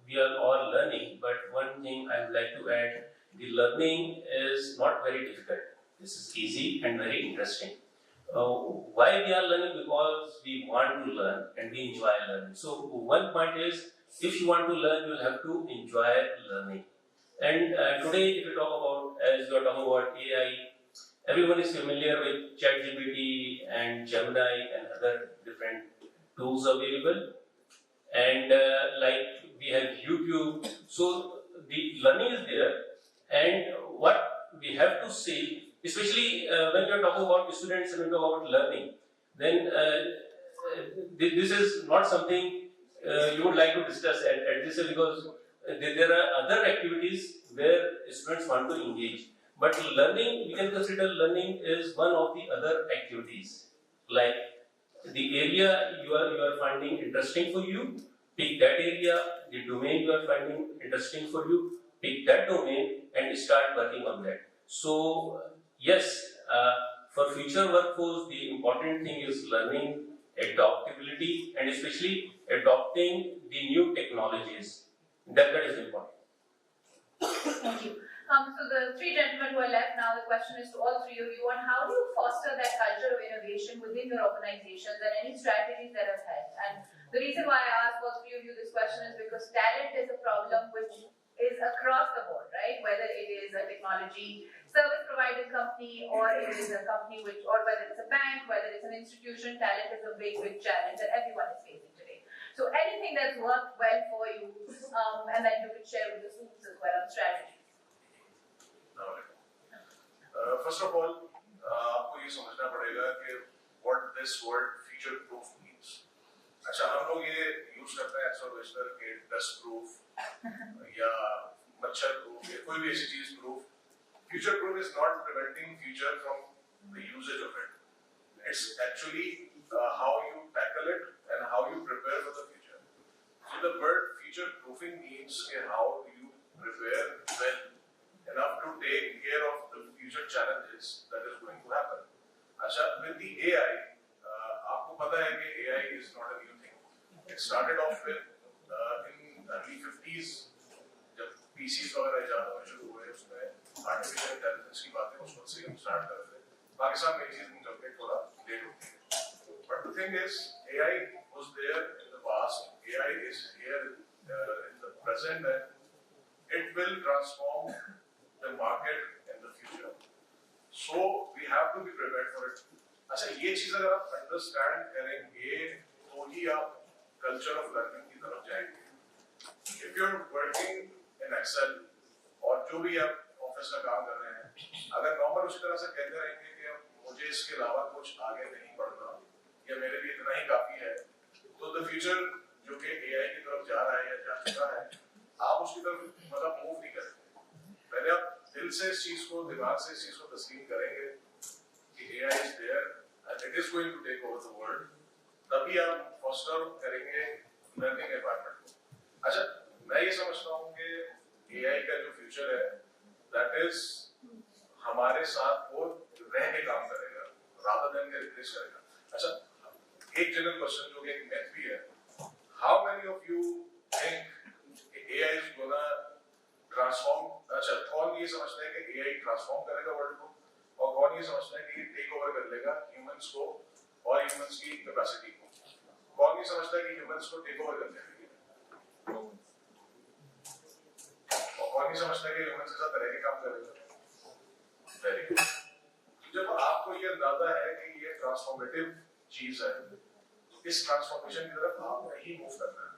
we are all learning, but one thing I would like to add, the learning is not very difficult. This is easy and very interesting. Why we are learning? Because we want to learn and we enjoy learning. So one point is, if you want to learn, you will have to enjoy learning. And today, if you talk about, as you are talking about AI, everyone is familiar with ChatGPT and Gemini and other different tools available. And like we have YouTube, so the learning is there. And what we have to see, especially when we are talking about students and we talk about learning, then this is not something you would like to discuss at this because there are other activities where students want to engage. But learning, we can consider learning is one of the other activities. Like the area you are finding interesting for you, pick that area. The domain you are finding interesting for you, pick that domain and start working on that. So yes, for future workforce, the important thing is learning, adaptability, and especially adopting the new technologies. That is important. Thank you. So the three gentlemen who are left now, the question is to all three of you on how do you foster that culture of innovation within your organizations and any strategies that have helped. And the reason why I ask all three of you this question is because talent is a problem which is across the board, right? Whether it is a technology service provider company or it is a company which, or whether it's a bank, whether it's an institution, talent is a big, big challenge that everyone is facing today. So anything that's worked well for you and that you could share with the students as well on strategy. First of all, आपको ये समझना पड़ेगा कि what this word future proof means. अच्छा हम लोग ये use करते हैं अक्सर वेस्टर के dust proof या मच्छर proof या कोई भी ऐसी चीज proof. Future proof is not preventing future from the usage of it. It's actually how you tackle it and how you prepare for the future. So the word future proofing means how you prepare well enough to take care of the future challenges that is going to happen. अच्छा, with the AI, आपको पता है कि AI is not a new thing. It started off with in early 50s जब PCs वगैरह इजाद होने शुरू हुए उसमें artificial intelligence की बातें उस वक्त से हम start कर रहे थे. पाकिस्तान में ये चीज़ मुझे थोड़ा late होती है. But the thing is, AI was there in the past. AI is here in the present, and it will transform the market in the future. So we have to be prepared for it. अच्छा ये चीज़ अगर आप understand करेंगे तो ही आप culture of learning की तरफ जाएंगे. If you're working in Excel और जो भी आप ऑफिस का काम कर रहे हैं, अगर नॉर्मल उसी तरह से कहते रहेंगे कि मुझे इसके अलावा कुछ आगे नहीं पढ़ना या मेरे लिए इतना ही काफी है, तो the future जो कि AI की तरफ जा रहा है या जा चुका है, आप उसकी तरफ मतलब मूव नहीं करेंगे. पहले आप दिल से इस चीज को, दिमाग से इस चीज को तस्लीम करेंगे कि AI is there and it is going to take over the world. तभी आप फोस्टर करेंगे लर्निंग एनवायरनमेंट को. अच्छा, मैं ये समझता हूँ कि AI का जो फ्यूचर है, that is हमारे साथ वो रह के काम करेगा, rather than के रिप्लेस करेगा. अच्छा, एक जनरल क्वेश्चन जो कि एक मैथ भी है, how many of you think AI is gonna transform. अच्छा, कौन ये समझता है कि AI ट्रांसफॉर्म करेगा वर्ल्ड को और कौन ये समझता है कि ये टेक ओवर कर लेगा ह्यूमंस को और ह्यूमंस की कैपेसिटी को? कौन ये समझता है कि ह्यूमंस को टेक ओवर कर लेगा और कौन ये समझता है कि ह्यूमंस के साथ रह के काम करेगा? Very good. जब आपको ये अंदाजा है कि ये ट्रांसफॉर्मेटिव चीज है, इस ट्रांसफॉर्मेशन की तरफ आपने ही मूव करना है,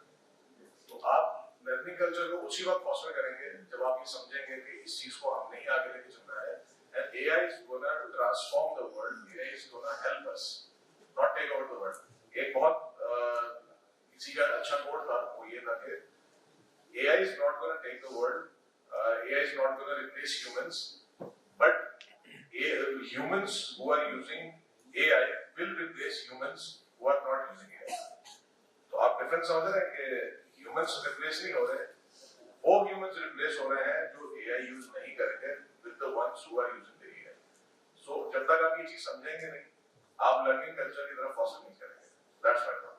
तो आप लर्निंग कल्चर को उसी वक्त फॉस्टर करेंगे जब आप ये समझेंगे कि इस चीज को हमने ही आगे लेके चलना है. And AI is gonna transform the world. AI is gonna help us, not take over the world. एक बहुत इसी का अच्छा कोड था, वो ये था कि AI is not gonna take the world. AI is not gonna replace humans, but humans who are using AI will replace humans who are not using AI. तो आप डिफरेंस समझ रहे हैं कि humans replace नहीं हो रहे, वो humans replace हो रहे हैं जो AI यूज नहीं करेंगे with the ones who are using the AI. So जब तक आप ये चीज समझेंगे नहीं, आप learning culture की तरफ फॉस्टर नहीं करेंगे. That's my point.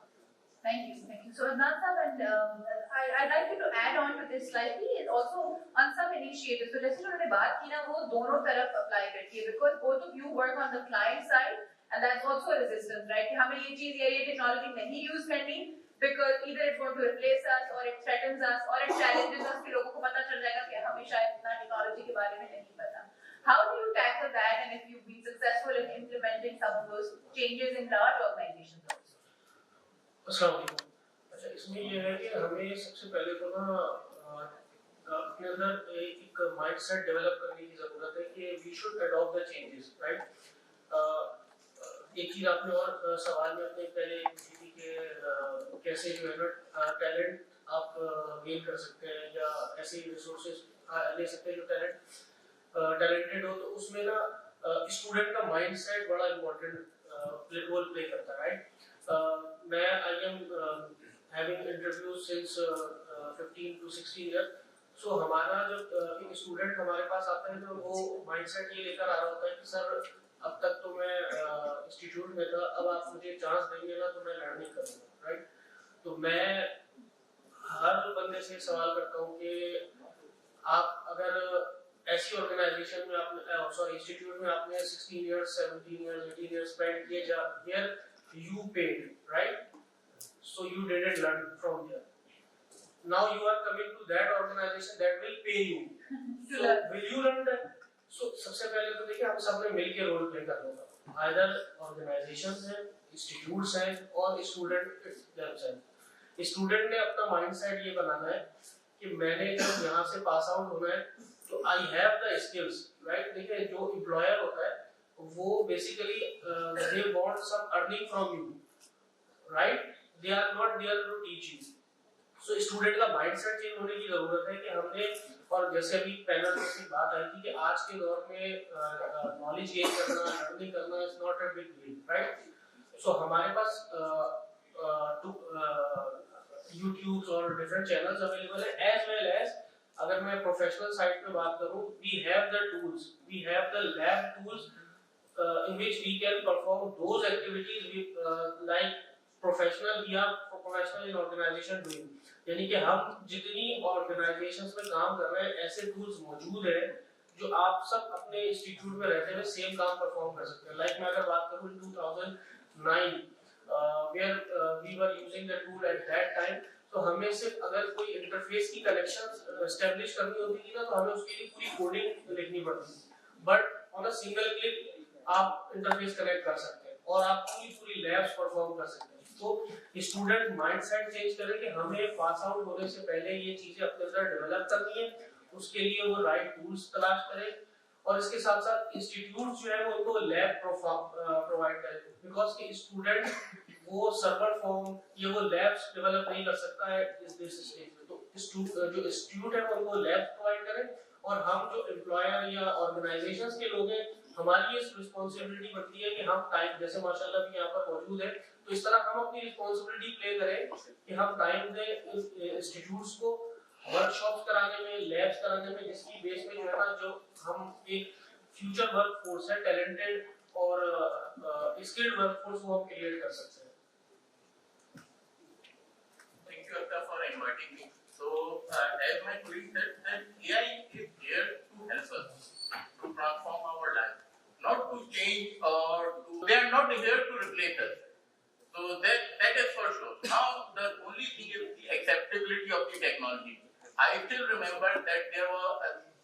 Thank you. So Adnan sir, and I'd like you to add on this slightly is also on some initiatives. So जैसे जो उन्होंने बात की ना वो दोनों तरफ apply करती है because both of you work on the client side and that's also a resistance, right? कि हमें ये चीज ये technology नहीं use करनी because either it's going to replace us or it threatens us or it challenges us कि लोगों को पता चल जाएगा कि हमें शायद इतना technology के बारे में नहीं पता. How do you tackle that, and if you've been successful in implementing some of those changes in large organizations also? अस्सलाम वालेकुम। अच्छा, इसमें ये है कि हमें सबसे पहले तो ना अपने अंदर एक माइंडसेट डेवलप करने की जरूरत है कि we should adopt the changes, right. एक चीज आपने और सवाल में अपने पहले पूछी थी कि कैसे जो है ना टैलेंट आप गेन कर सकते हैं या ऐसे रिसोर्सेज ले सकते हैं जो टैलेंटेड हो, तो उसमें ना स्टूडेंट का माइंडसेट बड़ा इम्पोर्टेंट रोल प्ले करता है, राइट। मैं I am having interviews since 15 to 16 year. So हमारा जब एक स्टूडेंट हमारे पास आता है तो वो माइंडसेट ये लेकर आ रहा होता है कि सर अब तक तो मैं इंस्टीट्यूट में था, अब आप मुझे चांस देंगे ना तो मैं लर्निंग करूँगा, राइट। तो मैं हर बंदे से सवाल करता हूँ कि आप अगर ऐसी ऑर्गेनाइजेशन में आपने इंस्टीट्यूट में आपने 16 इयर्स 17 इयर्स 18 इयर्स स्पेंड किए जहाँ where you paid, right, so you didn't learn from there. Now you are coming to that organization that will pay you. So will you learn that? So सबसे पहले तो देखिए हम सब ने मिलके रोल प्ले करना होगा। Either organizations हैं, institutes हैं और student themselves। स्टूडेंट ने अपना माइंडसेट ये बनाना है कि मैंने जब यहाँ से पास आउट होना है तो I have the skills, right. देखिए जो एम्प्लॉयर होता है वो basically they want some earning from you, right. They are not there to teach you. So student का माइंडसेट चेंज होने की जरूरत है कि हमने, और जैसे अभी पैनल में की बात आई थी कि आज के दौर में नॉलेज गेन करना, लर्निंग करना is not a big deal, right. So हमारे पास यूट्यूब और डिफरेंट चैनल्स अवेलेबल है, एज वेल एज अगर मैं प्रोफेशनल साइड पे बात करूं, we have the tools, we have the lab tools in which we can perform those activities like professional we are professional in organization doing। यानी कि हम जितनी ऑर्गेनाइजेशंस में काम कर रहे हैं ऐसे टूल्स मौजूद हैं जो आप सब अपने इंस्टीट्यूट में रहते हुए सेम काम परफॉर्म कर सकते हैं। लाइक मैं अगर बात करूं 2009 where we were using the tool at that time, तो हमें सिर्फ अगर कोई इंटरफेस की कनेक्शन एस्टेब्लिश करनी होती थी ना तो हमें उसके लिए पूरी कोडिंग लिखनी पड़ती थी, but on a single click आप इंटरफेस कनेक्ट कर सकते हैं और आप पूरी लैब्स परफॉर्म कर सकते हैं। तो स्टूडेंट माइंडसेट चेंज करें कि हमें पास आउट होने से पहले ये चीजें अपने अंदर डेवलप करनी है, उसके लिए वो राइट टूल्स तलाश करें और इसके साथ साथ इंस्टीट्यूट जो है वो उनको लैब प्रोवाइड करें, बिकॉज कि स्टूडेंट वो सर्वर फॉर्म ये वो लैब्स डेवलप नहीं कर सकता है इस स्टेज में। तो जो इंस्टीट्यूट है उनको लैब प्रोवाइड करें और हम जो एम्प्लॉयर या ऑर्गेनाइजेशंस के लोग हैं हमारी ये रिस्पांसिबिलिटी बनती है कि हम टाइम, जैसे माशाल्लाह भी यहाँ पर मौजूद है, तो इस तरह हम अपनी रिस्पांसिबिलिटी प्ले करें कि हम टाइम दें इंस्टीट्यूट्स को वर्कशॉप्स कराने में, लैब्स कराने में, जिसकी बेस पे जो है ना जो हम एक फ्यूचर वर्कफोर्स है टैलेंटेड और स्किल्ड वर्कफोर्स को हम क्रिएट कर सकते हैं। Thank you, Akka, for inviting me. So, as my colleague said, that AI is here to help us to transform our life, not to change or to. They are not here to replace us. So that is for sure. Now, the only thing is the acceptability of the technology. I still remember that there were,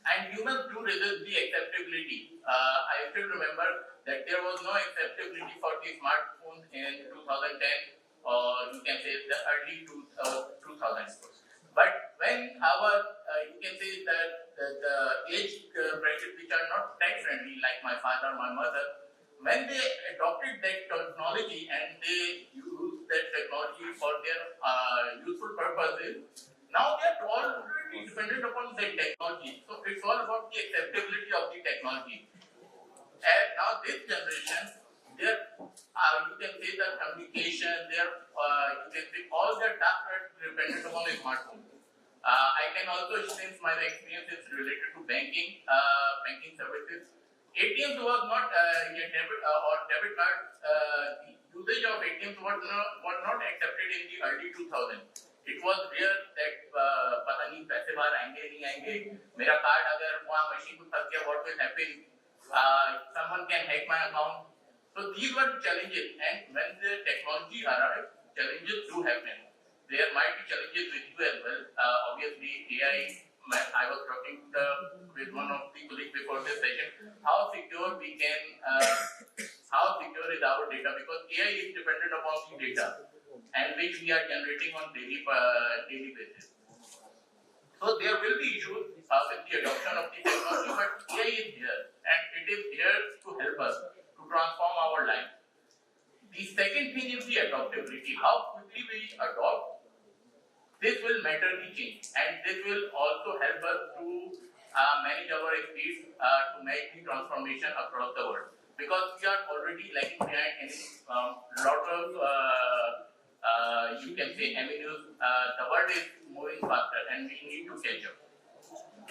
and humans do resist the acceptability. I still remember that there was no acceptability for the smartphones in 2010. Or you can say the early 2000s. But when our, you can say that the age bracket which are not tech friendly, like my father, my mother, when they adopted that technology and they used that technology for their useful purposes, now they are already dependent upon that technology. So it's all about the acceptability of the technology. And now this generation, their you can say the communication, their you can say all their tasks are dependent upon a smartphone. I can also, since my experience is related to banking, banking services, ATMs was not debit card. The usage of ATMs was not accepted in the early 2000s. It was rare that पता नहीं पैसे बार आएंगे नहीं आएंगे, मेरा card अगर वहाँ machine में फंस गया, what will happen, someone can hack my account. So these were challenges, and when the technology arrived, challenges do happen. There might be challenges with you as well. Obviously, AI. I was talking with one of the colleagues before this session. How secure we can, how secure is our data? Because AI is dependent upon the data, and which we are generating on daily basis. So there will be issues with the adoption of the technology, but AI is here, and it is here to help us to transform our life. The second thing is the adaptability. How quickly we adopt. This will matter the change, and this will also help us to manage our speed to make the transformation across the world. Because we are already lagging behind in lot of you can say avenues. The world is moving faster, and we need to catch up.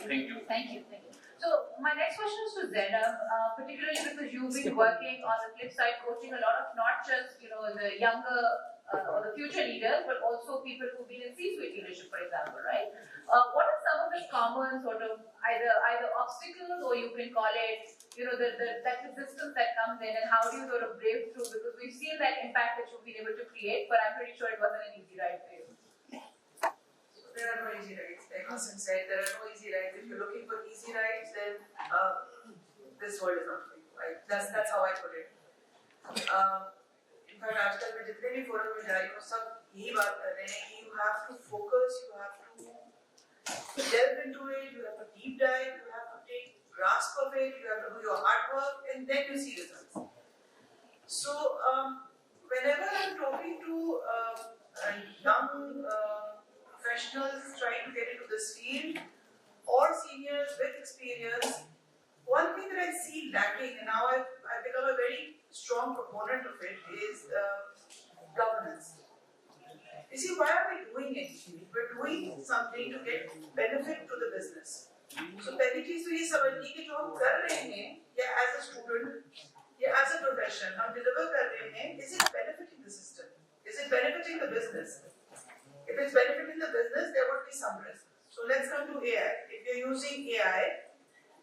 Thank you. Thank you. Thank you. So my next question is to Zainab, particularly because you've been working on the flip side, coaching a lot of not just the younger or the future leaders, but also people who've been in C-suite leadership, for example, right? What are some of the common sort of either obstacles, or you can call it that resistance that comes in, and how do you sort of break through? Because we've seen that impact that you've been able to create, but I'm pretty sure it wasn't an easy ride for you. There are no easy rides. Like Hassan said, there are no easy rides. If you're looking for easy rides, then this world is not for you. That's how I put it. In fact, आजकल मैं जितने भी forum में जा रही हूँ, सब यही बात कर रहे हैं कि you have to focus, you have to delve into it, you have to deep dive, you have to take grasp of it, you have to do your hard work, and then you see results. So whenever I'm talking to young professionals trying to get into this field, or seniors with experience, one thing that I see lacking, and now I've become a very strong proponent of it, is governance. You see, why are we doing it? We're doing something to get benefit to the business. So पहली चीज तो ये समझनी कि जो हम कर रहे हैं, या as a student, या as a profession, हम deliver कर रहे हैं, is it benefiting the system? Is it benefiting the business? If it's benefiting the business, there would be some risk. So let's come to AI. If you're using AI,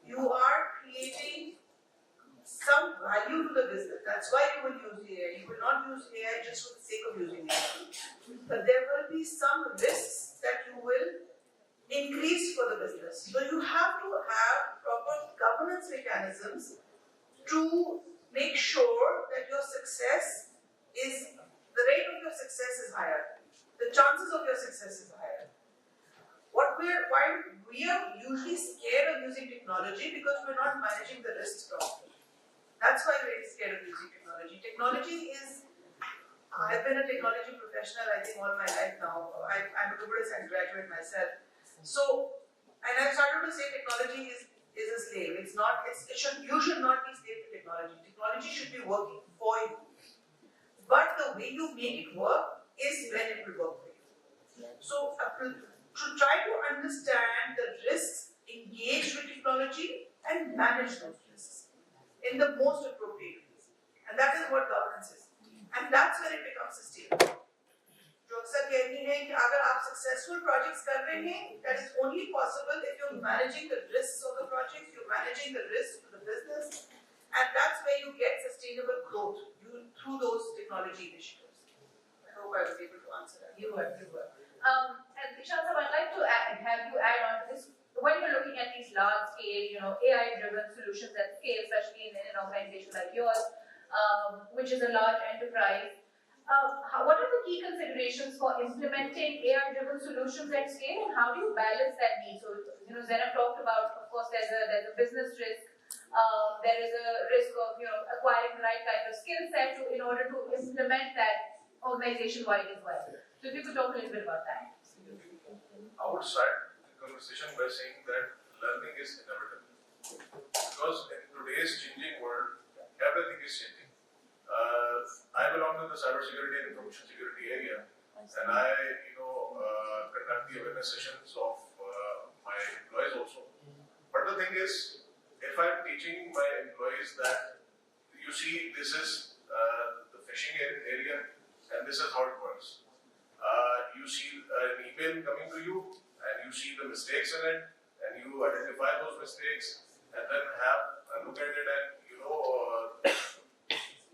you are creating some value to the business. That's why you will use AI. You will not use AI just for the sake of using AI. But there will be some risks that you will increase for the business. So you have to have proper governance mechanisms to make sure that your success is, the rate of your success is higher. The chances of your success is higher. Why we are usually scared of using technology, because we're not managing the risks properly. That's why we're scared of using technology. Technology is, I've been a technology professional, I think, all my life now. I'm a computer science graduate myself. So, and I've started to say technology is a slave. You should not be slave to technology. Technology should be working for you. But the way you make it work is when it will work for you. So, to try to understand the risks engaged with technology and manage those risks in the most appropriate ways. And that is what governance is. And that's when it becomes sustainable. जो अक्सर कहती हैं कि अगर आप successful projects कर रहे हैं, that is only possible if you're managing the risks of the project, you're managing the risks to the business, and that's where you get sustainable growth through those technology initiatives. I hope I was able to answer that. You were. And Ishan, I'd like to have you add on to this. When you're looking at these large-scale, AI-driven solutions at scale, especially in an organization like yours, which is a large enterprise, what are the key considerations for implementing AI-driven solutions at scale, and how do you balance that need? So, Zainab talked about, of course, there's a business risk. There is a risk of acquiring the right kind of skill set in order to implement that organization-wide as well. So, if you could talk a little bit about that. I would start the conversation by saying that learning is inevitable. Because in today's changing world, everything is changing. I belong to the cybersecurity and information security area, and I, conduct the awareness sessions of my employees also. But the thing is, if I'm teaching my employees that, you see, this is the phishing area, and this is how it works. You see an email coming to you, and and you see the mistakes in it, and you identify those mistakes, and then have a look at it and,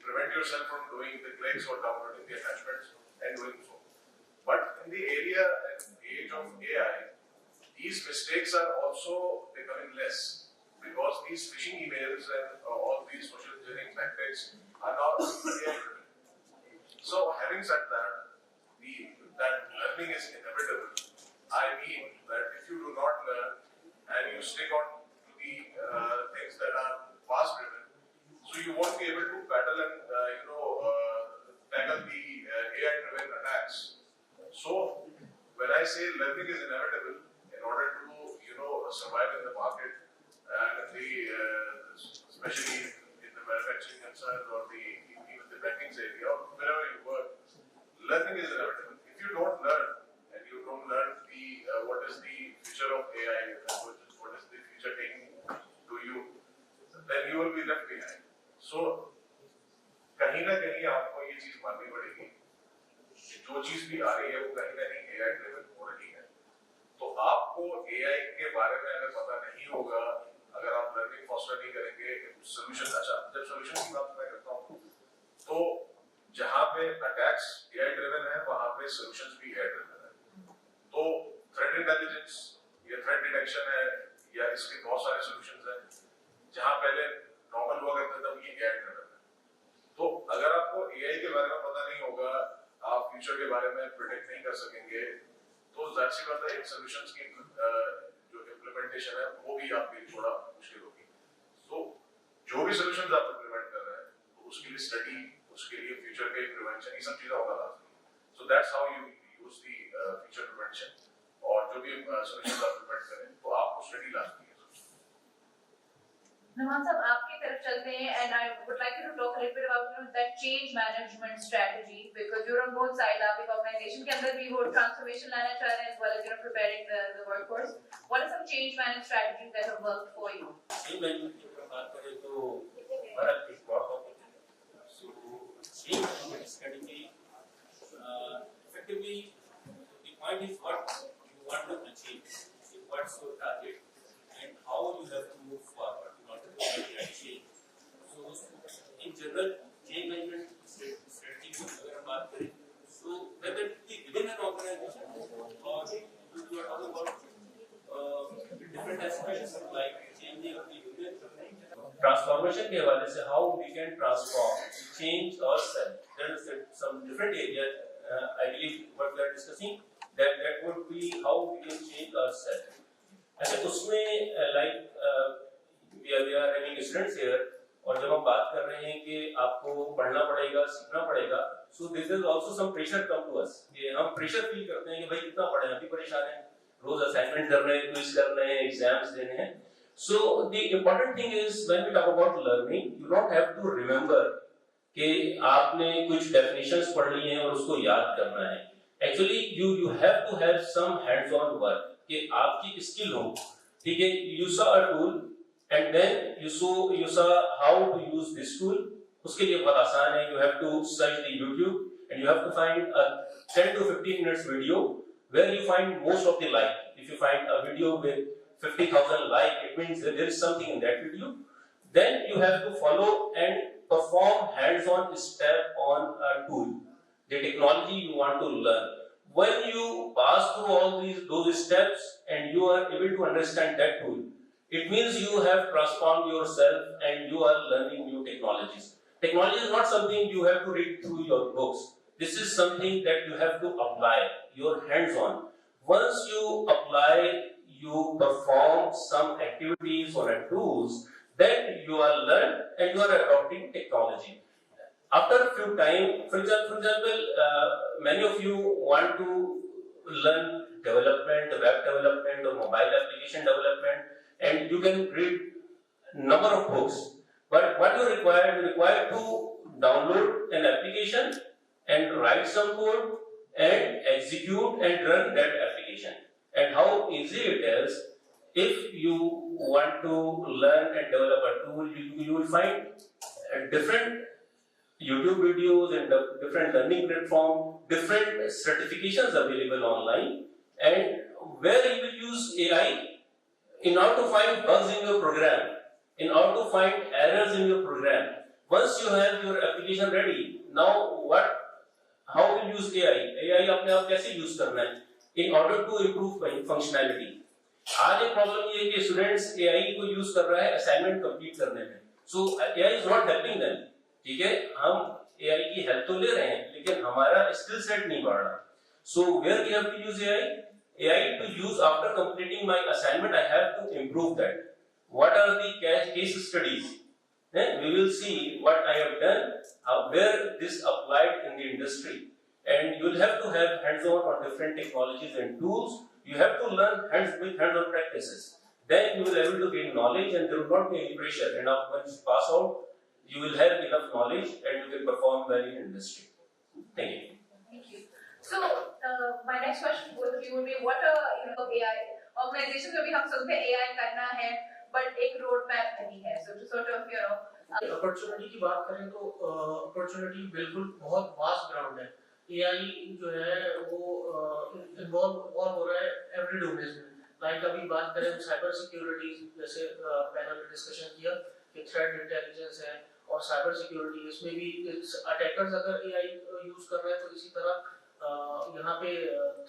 prevent yourself from doing the clicks or downloading the attachments and doing so. But in the area and age of AI, these mistakes are also becoming less because these phishing emails and all these social engineering tactics are now AI driven. So having said that, that learning is inevitable. I mean that if you do not learn and you stick on to the things that are past driven, so you won't be able to battle and tackle the AI driven attacks. So when I say learning is inevitable, in order to survive in the market and especially in the manufacturing side or even the banking area or wherever you work, learning is inevitable. If you don't learn and you don't learn what is the future of AI, what is the future taking to you, then you will be left behind. So कहीं ना कहीं आपको ये चीज माननी पड़ेगी कि जो चीज भी आ रही है वो कहीं ना कहीं AI ड्रिवन हो रही है. तो आपको AI के बारे में अगर पता नहीं होगा, अगर आप लर्निंग फॉस्टर नहीं करेंगे, सोल्यूशन, अच्छा जब सोल्यूशन की बात मैं करता हूँ तो जहाँ पे अटैक्स AI ड्रिवन है वहाँ पे सोल्यूशंस भी AI ड्रिवन है. तो थ्रेट इंटेलिजेंस या थ्रेट डिटेक्शन है या इसके बहुत सारे सोल्यूशंस हैं जहाँ पहले नॉर्मल हुआ करता था ये AI ड्रिवन है. तो अगर आपको AI के बारे में पता नहीं होगा, आप फ्यूचर के बारे में प्रेडिक्ट नहीं कर सकेंगे, तो जाहिर सी बात है इन सॉल्यूशंस की जो इम्प्लीमेंटेशन है वो भी आपके लिए थोड़ा मुश्किल होगी. तो जो भी सॉल्यूशंस आप इम्प्लीमेंट कर रहे हैं तो उसके लिए स्टडी, उसके लिए फ्यूचर के प्रिवेंशन, ये सब चीजें होना लाजमी है. So that's how you use the future prevention. और जो भी सॉल्यूशंस आप इम्प्लीमेंट करें तो आपको स्टडी लाजमी है. Numan sir, आपकी तरफ चलते हैं and I would like you to talk a little bit about that change management strategy because you're on both sides. आप एक organization के अंदर भी वो transformation लाना चाह रहे हैं as well as preparing the workforce. What are some change management strategies that have worked for you? change management की बात करें तो हमारा एक बहुत topic है. So change management strategy effectively the point is what you want to achieve, what's your target and how you have to move forward. So in general, change management strategy अगर हम बात करें, so whether within an organization or you are talking about different aspects like changing of the human transformation के हवाले से how we can transform, change ourselves. There is some different areas. I believe what we are discussing that would be how we can change ourselves. अच्छा उसमें like we are having students here और जब हम बात कर रहे हैं कि आपको पढ़ना पड़ेगा, सीखना पड़ेगा, so this is also some pressure come to us कि हम pressure feel करते हैं कि भाई कितना पढ़े, अभी परेशान हैं, रोज असाइनमेंट कर रहे हैं, क्विज कर रहे हैं, एग्जाम्स देने हैं. So the important thing is when we talk about learning, you don't have to remember कि आपने कुछ definitions पढ़ ली हैं और उसको याद करना है. Actually you have to have some hands-on work कि आपकी skill हो, ठीक है. You saw a tool and then you saw how to use this tool. उसके लिए बहुत आसान है. You have to search the YouTube and you have to find a 10 to 15 minutes video where you find most of the like. If you find a video with 50,000 like, it means that there is something in that video. Then you have to follow and perform hands-on step on a tool, the technology you want to learn. When you pass through all those steps and you are able to understand that tool, it means you have transformed yourself and you are learning new technologies. Technology is not something you have to read through your books. This is something that you have to apply, your hands-on. Once you apply, you perform some activities on a tools, then you are learned and you are adopting technology. After a few time, for example, many of you want to learn development, web development or mobile application development, and you can read number of books. But what you require to download an application and write some code and execute and run that application. And how easy it is. If you want to learn and develop a tool, you will find different YouTube videos and different learning platforms, different certifications available online, and where you will use AI in order to find bugs in your program, in order to find errors in your program. Once you have your application ready, now how will you use AI? AI अपने आप कैसे use करना है in order to improve functionality. आज एक problem ये है कि स्टूडेंट्स AI को यूज कर रहा है असाइनमेंट कंप्लीट करने में. So AI is not helping them. ठीक है, हम AI की हेल्प तो ले रहे हैं, लेकिन हमारा स्किल सेट नहीं बढ़ रहा. So where we have to use AI? AI to use after completing my assignment, I have to improve that. What are the case studies? Then we will see what I have done, where this applied in the industry, and you will have to have hands-on on different technologies and tools. You have to learn hands-on practices. Then you will be able to gain knowledge, and there will not be any pressure. And once you pass out, you will have enough knowledge, and you will perform well in industry. Thank you. Thank you. So, my next question to both of you would be, what are AI organizations में भी हम सुनते हैं AI करना है, but एक road map नहीं है. So to sort of opportunity की बात करें तो अपॉर्चुनिटी बिल्कुल बहुत वास्ट ग्राउंड है. AI जो है वो इन्वॉल्व हो रहा है एवरी डोमेन में. लाइक अभी बात करें साइबर सिक्योरिटी, जैसे पैनल में डिस्कशन किया कि थ्रेट इंटेलिजेंस है और साइबर सिक्योरिटी, इसमें भी अटैकर्स अगर AI यूज कर रहे हैं तो इसी तरह यहाँ पे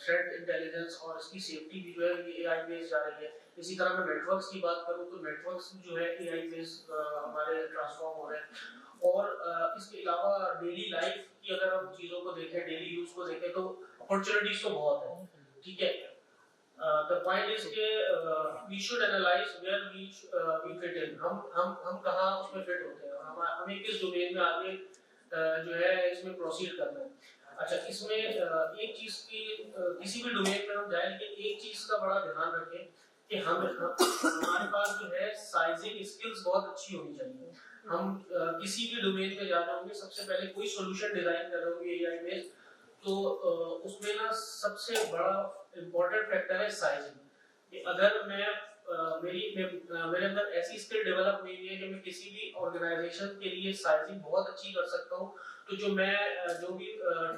थ्रेट इंटेलिजेंस और इसकी सेफ्टी भी जो है ये AI बेस्ड जा रही है. इसी तरह मैं नेटवर्क्स की बात करूँ तो नेटवर्क्स जो है AI बेस्ड हमारे ट्रांसफॉर्म हो रहे हैं. और इसके अलावा डेली लाइफ की अगर हम चीज़ों को देखें, डेली यूज को देखें तो अपॉर्चुनिटीज तो बहुत है. ठीक है, द पॉइंट इज के we should analyse where we fit in. हम कहाँ उसमें फिट होते हैं, हमें किस डोमेन में आगे जो है इसमें प्रोसीड करना है. अच्छा, इसमें एक चीज की किसी भी डोमेन में हम जाए, लेकिन एक चीज का बड़ा ध्यान रखें कि हमारे पास जो है साइजिंग स्किल्स बहुत अच्छी होनी चाहिए. हम किसी भी डोमेन में जा रहे होंगे, सबसे पहले कोई सॉल्यूशन डिजाइन कर रहे होंगे AI में, तो उसमें ना सबसे बड़ा इम्पोर्टेंट फैक्टर है साइजिंग. अगर मेरे अंदर ऐसी स्किल डेवलप नहीं है कि मैं किसी भी ऑर्गेनाइजेशन के लिए साइजिंग बहुत अच्छी कर सकता हूँ, तो जो भी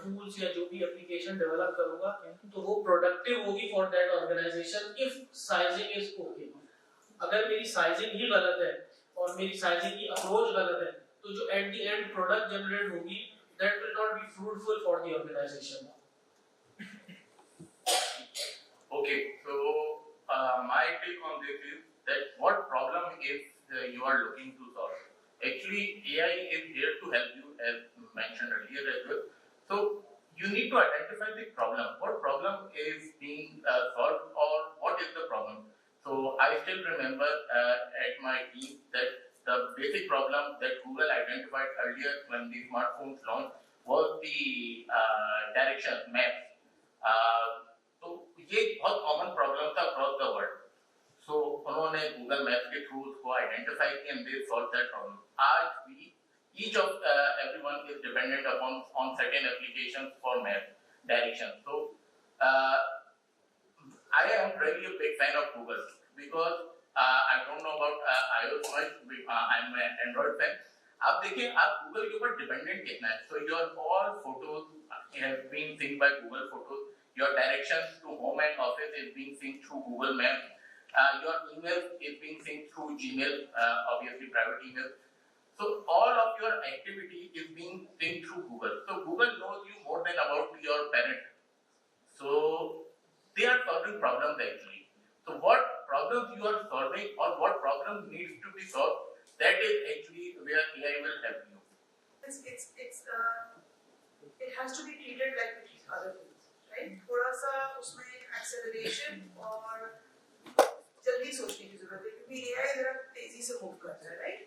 टूल्स या जो भी एप्लीकेशन डेवलप करूंगा तो वो प्रोडक्टिव होगी for that organisation if sizing is okay. अगर मेरी साइजिंग ही गलत है और मेरी साइजिंग की अप्रोच गलत है, तो जो at the end product generate होगी that will not be fruitful for the organisation. Okay, so my take on this is that what problem if you are looking to solve. Actually, AI is here to help you, as mentioned earlier as well. So you need to identify the problem. What problem is being solved, or what is the problem? So I still remember at my team that the basic problem that Google identified earlier when the smartphones launched was the direction maps. तो ये बहुत common problem था across the world. सो उन्होंने Google maps के through उसको identify किया and they solve that problem. आज भी each of everyone is dependent on certain applications for map direction. So I am really a big fan of Google because I don't know about iOS much. I'm an Android fan. आप देखिए, आप Google के ऊपर dependent कितना है. So your all photos have been synced by Google Photos. Your directions to home and office is being synced through Google Maps. Your email is being synced through Gmail, obviously private email. So all of your activity is being synced through Google. So Google knows you more than about your parent. So they are solving problems actually. So what problems you are solving or what problem needs to be solved, that is actually where AI will help you. It has to be treated like it is other things. थोड़ा सा उसमें acceleration और जल्दी सोचने की जरूरत है, क्योंकि AI जरा तेजी से मूव करता है. राइट,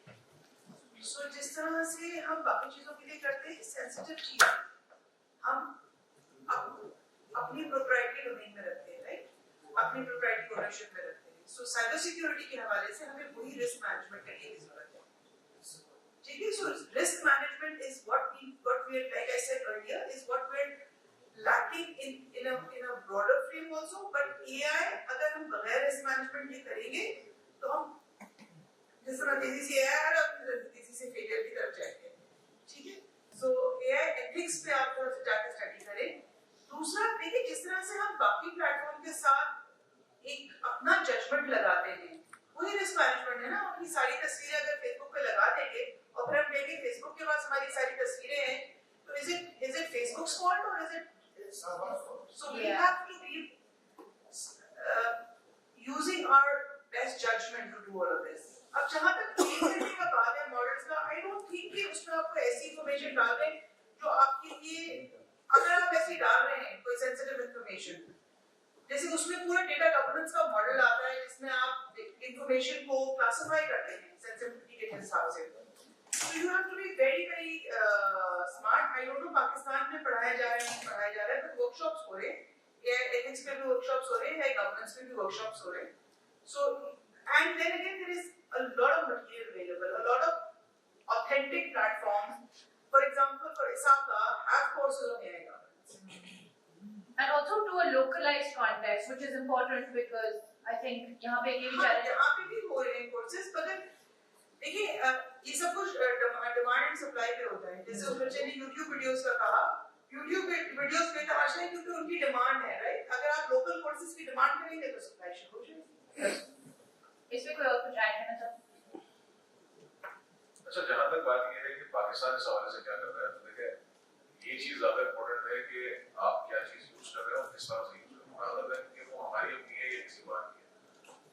सो जिस तरह से हम बाकी चीजों के लिए करते हैं सेंसिटिव चीज हम अपनी प्रोप्राइटरी डोमेन में रखते हैं. राइट, अपनी प्रोप्राइटरी ओनरशिप में रखते हैं. सो साइबर सिक्योरिटी के हवाले से हमें वही रिस्क मैनेजमेंट करने की जरूरत है. ठीक है, so risk management is what we like I said earlier is what we lacking in a broader frame also. But AI अगर हम बगैर रिस्क मैनेजमेंट के करेंगे तो हम जिस तरह तेजी से AI और तेजी से फेलियर की तरफ जाएंगे. ठीक है, सो AI एथिक्स पे आप थोड़ा सा जाकर स्टडी करें. दूसरा देखिए, जिस तरह से हम बाकी प्लेटफॉर्म के साथ एक अपना जजमेंट लगाते हैं, वही रिस्क मैनेजमेंट है ना। अपनी सारी तस्वीरें अगर फेसबुक पे लगा देंगे और फिर हम कहेंगे फेसबुक के पास हमारी सारी तस्वीरें हैं, तो इज इट फेसबुक्स फॉल्ट और is it so we have to be using our best judgment to do all of this. अब जहाँ तक क्लेम करने का बात है मॉडल्स का, I don't think कि उसमें आपको ऐसी इंफॉर्मेशन डाल दें जो आपके लिए, अगर आप ऐसी डाल रहे हैं कोई सेंसिटिव इंफॉर्मेशन, जैसे उसमें पूरा डेटा गवर्नेंस का मॉडल आता है जिसमें आप इंफॉर्मेशन को क्लासिफाई करते हैं सेंसिटिविटी के हिसाब से, so you have to be very smart. I don't know Pakistan में पढ़ाया जा रहा है नहीं पढ़ाया जा रहा है, but वर्कशॉप्स हो रहे हैं, या एथिक्स पे भी वर्कशॉप्स हो रहे हैं, या गवर्नेंस पे भी वर्कशॉप्स हो रहे हैं. So and then again there is a lot of material available, a lot of authentic platforms. For example, for ISACA have courses on AI governance. And also to a localized context, which is important because I think यहाँ पे ये भी challenge यहाँ पे भी हो रहे हैं courses, मगर देखिए ये सब कुछ डिमांड एंड सप्लाई पे होता है. जैसे उस बच्चे ने YouTube वीडियोस का कहा, YouTube वीडियोस बेतहाशा है क्योंकि उनकी डिमांड है, राइट. अगर आप लोकल कोर्सेज की डिमांड करेंगे तो सप्लाई शुरू हो जाएगी. इसमें कोई और कुछ ऐड करना चाहते हैं? अच्छा, जहाँ तक बात ये है कि पाकिस्तान इस हवाले से क्या कर रहा है, तो देखिए ये चीज ज्यादा इम्पोर्टेंट है कि आप क्या चीज यूज कर रहे हो, किस तरह से यूज कर रहे हो, rather than कि वो हमारी अपनी है या किसी बात की है.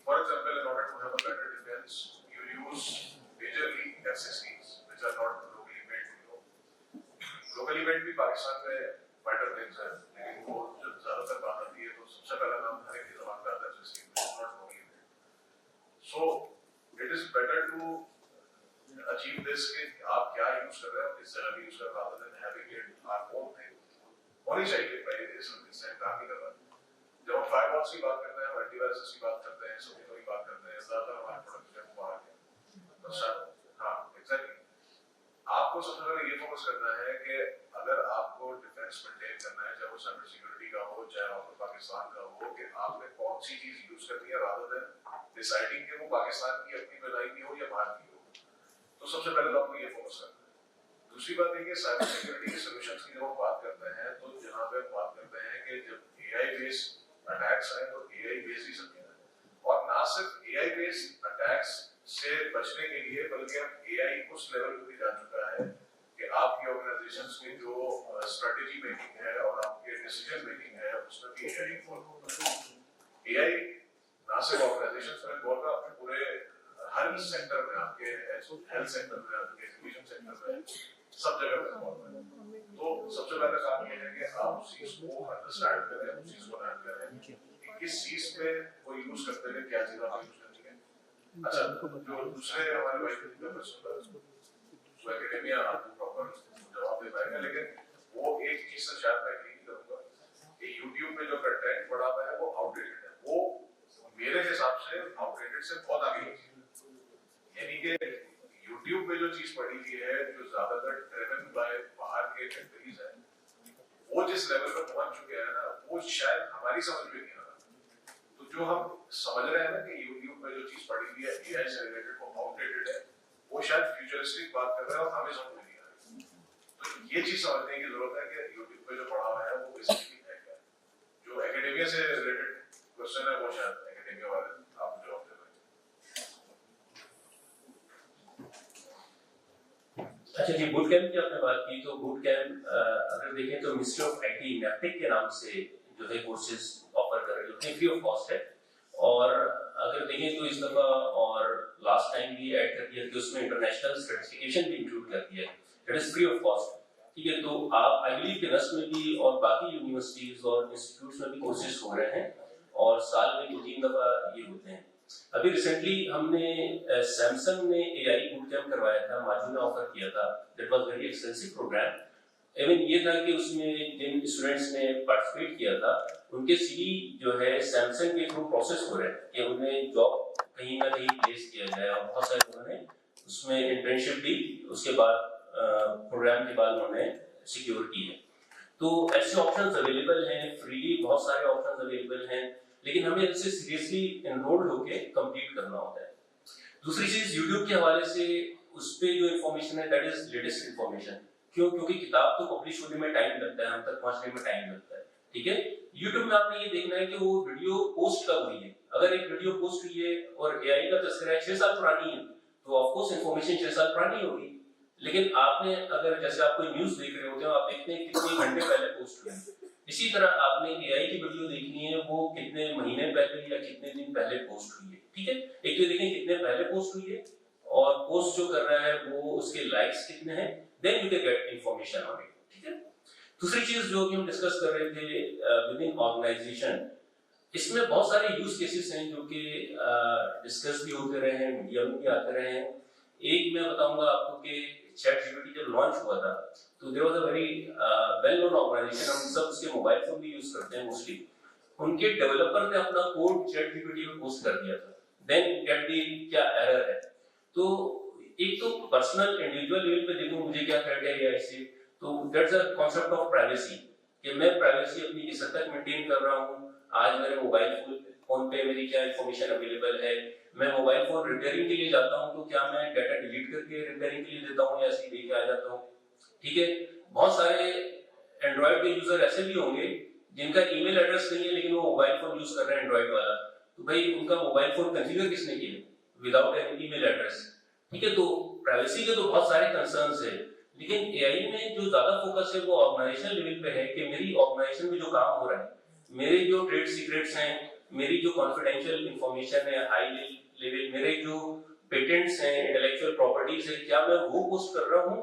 For example, in order to have a better defense, you use majorly FCCs, which are not locally made. Locally made भी पाकिस्तान में फाइटर प्लेन्स हैं, लेकिन वो जब ज्यादातर बात आती है तो सबसे पहला नाम हर एक की जबान पे आता है FCC, which is not locally made. So it is better to achieve this कि आप क्या यूज कर रहे हो, किस जगह यूज कर रहे हो, rather than having it our own thing. होनी चाहिए भाई, इससे काम नहीं कर रहा. जब हम फायरवॉल्स की बात करते हैं, एंटीवायरस की बात करते हैं, सभी की बात करते हैं, ज्यादातर हमारे प्रोडक्ट जो बाहर के तो सर हाँ एग्जैक्टली आपको सबसे पहले ये फोकस करना है कि अगर आपको डिफेंस मेंटेन करना है, चाहे वो साइबर सिक्योरिटी का हो, चाहे आपको पाकिस्तान का हो, कि आपने कौन सी चीज यूज करनी है, rather than डिसाइडिंग कि वो पाकिस्तान की अपनी बनाई की हो या बाहर की हो. तो सबसे पहले तो आपको ये फोकस करना है. दूसरी बात है कि साइबर सिक्योरिटी के सॉल्यूशंस की जब हम बात करते हैं, तो जहाँ पे हम बात करते हैं कि जब एआई बेस्ड अटैक्स आए तो एआई बेस्ड ही सब है, और ना सिर्फ एआई बेस्ड अटैक्स से बचने के लिए बल्कि अब एआई उस लेवल पे भी जा चुका है कि आपकी ऑर्गेनाइजेशंस में जो स्ट्रेटेजी मेकिंग है और आपके डिसीजन मेकिंग है उसमें भी एआई इन्वॉल्व होता है. एआई ना सिर्फ ऑर्गेनाइजेशंस में इन्वॉल्व है, आपके पूरे हर सेक्टर में, आपके हेल्थ सेक्टर में, आपके एजुकेशन सेक्टर में, सब जगह पे इन्वॉल्व है. तो सबसे पहले काम ये है कि आप उस चीज को अंडरस्टैंड करें, उस चीज को लर्न करें कि किस चीज पे वो यूज करते हैं, क्या चीज आप यूज करनी है. अच्छा, जो दूसरे हमारे भाई का प्रश्न था, वो एकेडमिया आपको प्रॉपर जवाब दे पाएगा, लेकिन वो एक चीज से शायद मैं एग्री करूंगा कि YouTube पे जो कंटेंट पड़ा हुआ है वो आउटडेटेड है. वो मेरे हिसाब से आउटडेटेड से बहुत आगे है. यानी कि YouTube पे जो चीज पड़ी हुई है, जो ज्यादातर ड्रिवन बाय बाहर के कंट्रीज है, वो जिस लेवल पर पहुंच चुके हैं ना, वो शायद हमारी समझ में नहीं आ रहा. तो जो हम समझ रहे हैं ना कि YouTube पे जो चीज पड़ी हुई है AI से रिलेटेड, वो आउटडेटेड है, वो शायद फ्यूचरिस्टिक बात कर रहे हैं और हमें समझ में नहीं आ रही. तो ये चीज समझने की जरूरत है कि YouTube पे जो पड़ा हुआ है वो बेसिकली है क्या. जो एकेडेमिया से रिलेटेड क्वेश्चन है वो शायद एकेडेमिया वाले आपको जवाब दे पाएंगे. अच्छा जी, बूट कैंप की आपने बात की, तो बूट कैंप अगर देखें तो मिनिस्ट्री ऑफ आईटी मैपिक के नाम से जो है कोर्सेज ऑफर कर रही है, फ्री ऑफ कॉस्ट है. और अगर देखें तो इस दफा और लास्ट टाइम भी ऐड कर दिया कि उसमें इंटरनेशनल सर्टिफिकेशन भी इंक्लूड कर दिया है, that is free of cost. ठीक है, तो आप आई बिलीव के नस्ट में भी और बाकी यूनिवर्सिटीज और इंस्टीट्यूट्स में भी कोर्सेज हो रहे हैं और साल में 2-3 दफा ये होते हैं. अभी रिसेंटली हमने सैमसंग ने एआई बूट कैंप करवाया था, माजू ने ऑफर किया था, that was very expensive programme. Even ये था कि उसमें जिन स्टूडेंट्स ने पार्टिसिपेट किया था उनके सीवी जो है सैमसंग के थ्रू प्रोसेस हो रहे हैं कि उन्हें जॉब कहीं ना कहीं प्लेस किया जाए, और बहुत सारे उन्होंने उसमें इंटर्नशिप भी उसके बाद प्रोग्राम के बाद उन्होंने सिक्योर की है. तो ऐसे ऑप्शंस अवेलेबल हैं, फ्रीली बहुत सारे ऑप्शंस अवेलेबल हैं, लेकिन हमें इससे सीरियसली एनरोल्ड होके कंप्लीट करना होता है. दूसरी चीज YouTube के हवाले से उस पे जो इन्फॉर्मेशन है दैट इज लेटेस्ट इन्फॉर्मेशन. क्यों? क्योंकि किताब तो पब्लिश होने में टाइम लगता है, हम तक पहुंचने में टाइम लगता है. ठीक है, YouTube में आपने ये देखना है कि वो वीडियो पोस्ट कब हुई है। अगर एक वीडियो पोस्ट हुई है और AI का तस्करा 6 साल पुरानी है तो ऑफ कोर्स इन्फॉर्मेशन 6 साल पुरानी होगी। लेकिन आपने अगर जैसे आप कोई न्यूज़ देख रहे होते हो, आप देखते हैं कितने घंटे पहले पोस्ट हुई है। इसी तरह आपने AI की वीडियो देखनी है, वो कितने महीने पहले या कितने दिन पहले पोस्ट हुई है। ठीक है, एक तो देखें कितने पहले पोस्ट हुई है और पोस्ट जो कर रहा है वो उसके लाइक्स कितने हैं, then you can get information on it. ठीक है, दूसरी चीज जो कि हम डिस्कस कर रहे थे विद इन ऑर्गेनाइजेशन, इसमें बहुत सारे यूज केसेस हैं जो कि डिस्कस भी होते रहे हैं, मीडिया में भी आते रहे हैं। एक मैं बताऊंगा आपको कि ChatGPT जब लॉन्च हुआ था तो there was a very well known organisation, हम सब उसके मोबाइल फोन भी यूज करते हैं मोस्टली। उनके डेवलपर ने अपना कोड ChatGPT में पोस्ट कर दिया था, देन गेट दी क्या एरर है। तो एक तो पर्सनल इंडिविजुअल लेवल पे देखूं मुझे क्या थ्रेट है या ऐसे, तो that's a concept of privacy कि मैं प्राइवेसी अपनी किस हद तक मेंटेन कर रहा हूं। आज मेरे मोबाइल फोन पे मेरी क्या इंफॉर्मेशन अवेलेबल है, मैं मोबाइल फोन रिपेयरिंग के लिए जाता हूं तो क्या मैं डाटा डिलीट करके रिपेयरिंग के लिए देता हूं या ऐसे ही लेके आ जाता हूं। ठीक है, बहुत सारे एंड्रॉइड के यूजर ऐसे भी होंगे जिनका ईमेल एड्रेस नहीं है लेकिन वो मोबाइल फोन यूज कर रहे हैं एंड्रॉइड वाला, तो भाई उनका मोबाइल फोन कॉन्फ़िगर किसने किया विदाउट एनी ईमेल एड्रेस। ठीक है, तो प्राइवेसी के तो बहुत सारे कंसर्न्स है, लेकिन AI में जो ज्यादा फोकस है वो ऑर्गेनाइजेशन लेवल पे है कि मेरी ऑर्गेनाइजेशन में जो काम हो रहा है, मेरे जो ट्रेड सीक्रेट्स हैं, मेरी जो कॉन्फिडेंशियल इंफॉर्मेशन है हाई लेवल, मेरे जो पेटेंट्स हैं, इंटेलेक्चुअल प्रॉपर्टीज है, क्या मैं वो पोस्ट कर रहा हूँ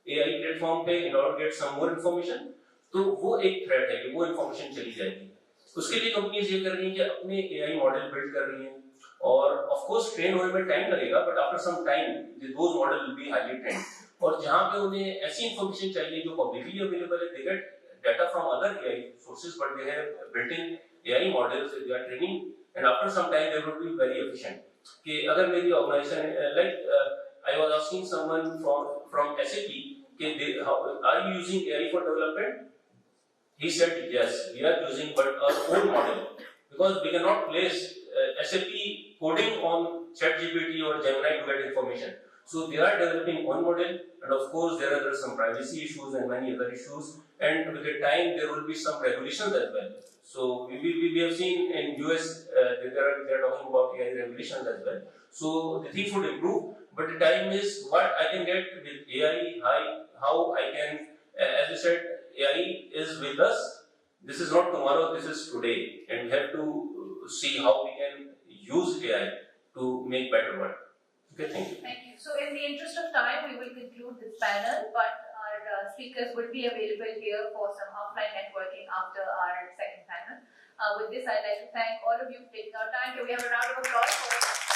AI प्लेटफॉर्म पे in order get some more information, तो वो एक थ्रेट है कि वो इंफॉर्मेशन चली जाएगी। उसके लिए कंपनीज ये कर रही हैं कि अपने AI मॉडल बिल्ड कर रही हैं, और ऑफ कोर्स ट्रेन होने में टाइम लगेगा, but after some time those model will be highly trained. और जहां पे उन्हें ऐसी इंफॉर्मेशन चाहिए जो पब्लिकली अवेलेबल है, they get data from other AI sources, but they have built-in AI models, they are training, and after some time they will be very efficient. कि अगर मेरी organisation like I was asking someone from SAP कि how are you using AI for development? He said yes, we are using but our own model, because we cannot place SAP coding on ChatGPT or Gemini to get information. So they are developing one model, and of course there are some privacy issues and many other issues, and with the time there will be some regulations as well. So we have seen in US they are talking about AI regulations as well. So the things would improve, but the time is what I can get with AI, how I can, as you said, AI is with us. This is not tomorrow, this is today, and we have to see how we can use AI to make better world. Okay, thank you. Thank you. So in the interest of time, we will conclude this panel, but our speakers will be available here for some offline networking after our second panel. With this, I'd like to thank all of you for taking our time. Can we have a round of applause for